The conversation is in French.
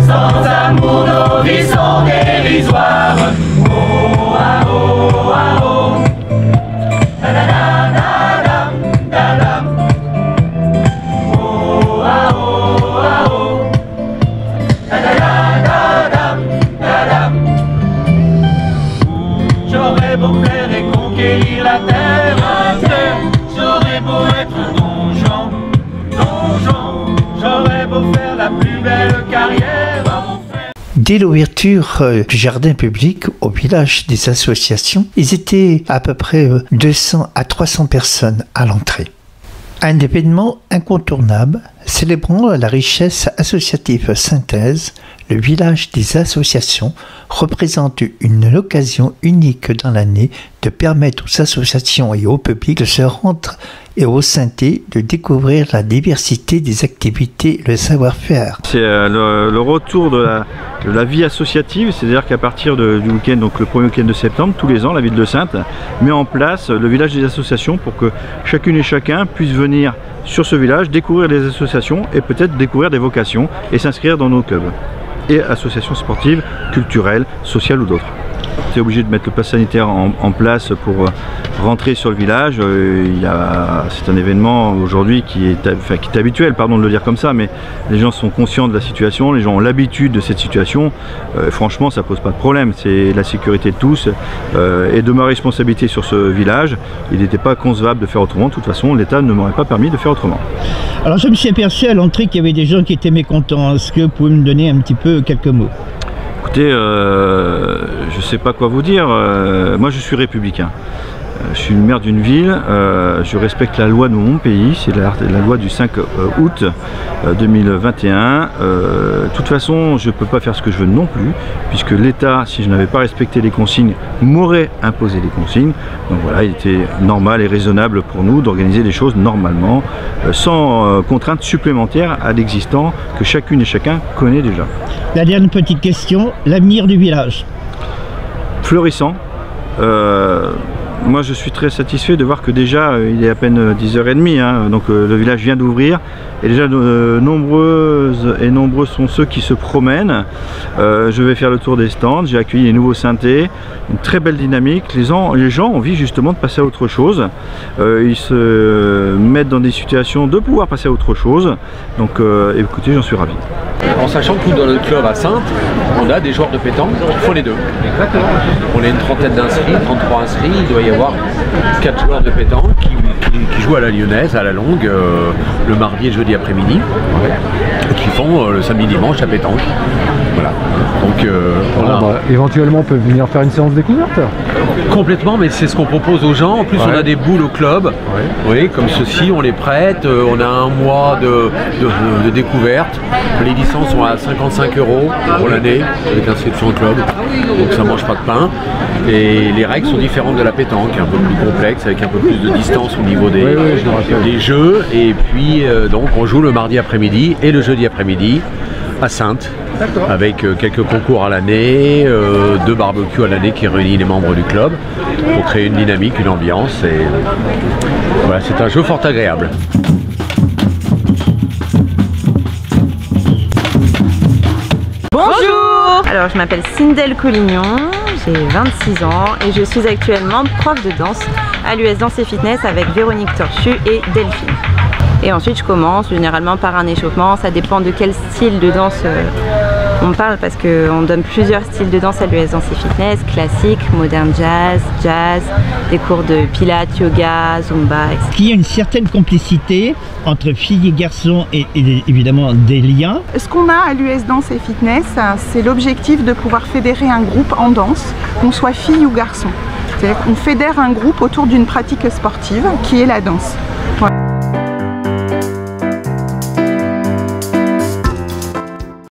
Sans amour, nos vies sont dérisoires. Oh, ah, oh, ah, oh. Da, da, da, da, da, da. Oh, ah, oh, ah, oh. Da, da, da, da, da, da. J'aurais beau faire et conquérir la terre entière. J'aurais beau être donjon, donjon. J'aurais beau faire la plus belle carrière. Dès l'ouverture du jardin public au village des associations, ils étaient à peu près 200 à 300 personnes à l'entrée. Un événement incontournable célébrant la richesse associative synthèse, le village des associations représente une occasion unique dans l'année de permettre aux associations et au public de se rendre et aux synthés de découvrir la diversité des activités et le savoir-faire. C'est le retour de la vie associative, c'est-à-dire qu'à partir du week-end, donc le premier week-end de septembre, tous les ans, la ville de Saintes met en place le village des associations pour que chacune et chacun puisse venir sur ce village, découvrir les associations et peut-être découvrir des vocations et s'inscrire dans nos clubs et associations sportives, culturelles, sociales ou d'autres. C'est obligé de mettre le pass sanitaire en place pour rentrer sur le village. C'est un événement aujourd'hui qui est habituel, pardon de le dire comme ça, mais les gens sont conscients de la situation, les gens ont l'habitude de cette situation. Franchement, ça pose pas de problème, c'est la sécurité de tous et de ma responsabilité sur ce village. Il n'était pas concevable de faire autrement, de toute façon l'État ne m'aurait pas permis de faire autrement. Alors je me suis aperçu à l'entrée qu'il y avait des gens qui étaient mécontents. Est-ce que vous pouvez me donner un petit peu quelques mots? Écoutez, je ne sais pas quoi vous dire, moi je suis républicain. Je suis le maire d'une ville, je respecte la loi de mon pays, c'est la loi du 5 août 2021. De toute façon, je ne peux pas faire ce que je veux non plus, puisque l'État, si je n'avais pas respecté les consignes, m'aurait imposé les consignes. Donc voilà, il était normal et raisonnable pour nous d'organiser les choses normalement, sans contraintes supplémentaires à l'existant que chacune et chacun connaît déjà. La dernière petite question, l'avenir du village? Florissant. Moi je suis très satisfait de voir que déjà il est à peine 10h30, hein, donc le village vient d'ouvrir et déjà nombreux sont ceux qui se promènent. Je vais faire le tour des stands, j'ai accueilli les nouveaux synthés, une très belle dynamique, les gens ont envie justement de passer à autre chose, ils se mettent dans des situations de pouvoir passer à autre chose, donc écoutez, j'en suis ravi. En sachant que nous, dans notre club à Saintes, on a des joueurs de pétanque qui font les deux. Exactement. On a une trentaine d'inscrits, 33 inscrits, il doit y avoir 4 joueurs de pétanque qui jouent à la lyonnaise, à la longue, le mardi et le jeudi après-midi, qui font le samedi dimanche à pétanque. Voilà. Donc, éventuellement on peut venir faire une séance découverte. Complètement, mais c'est ce qu'on propose aux gens. En plus on a des boules au club, oui, comme ceci, on les prête, on a un mois de découverte. Les licences sont à 55 € pour l'année avec inscription au club, donc ça mange pas de pain. Et les règles sont différentes de la pétanque, un peu plus complexe, avec un peu plus de distance au niveau des jeux. Et puis donc on joue le mardi après-midi et le jeudi après-midi à Saintes, avec quelques concours à l'année, 2 barbecues à l'année qui réunissent les membres du club pour créer une dynamique, une ambiance. Et voilà, c'est un jeu fort agréable. Bonjour! Alors je m'appelle Sindel Collignon, j'ai 26 ans et je suis actuellement prof de danse à l'US Danse et Fitness avec Véronique Torchu et Delphine. Et ensuite je commence généralement par un échauffement, ça dépend de quel style de danse on parle parce qu'on donne plusieurs styles de danse à l'US Danse et Fitness, classique, moderne jazz, des cours de pilates, yoga, zumba, etc. Qu'il y a une certaine complicité entre filles et garçons et évidemment des liens. Ce qu'on a à l'US Danse et Fitness, c'est l'objectif de pouvoir fédérer un groupe en danse, qu'on soit fille ou garçon. C'est-à-dire qu'on fédère un groupe autour d'une pratique sportive qui est la danse. Voilà.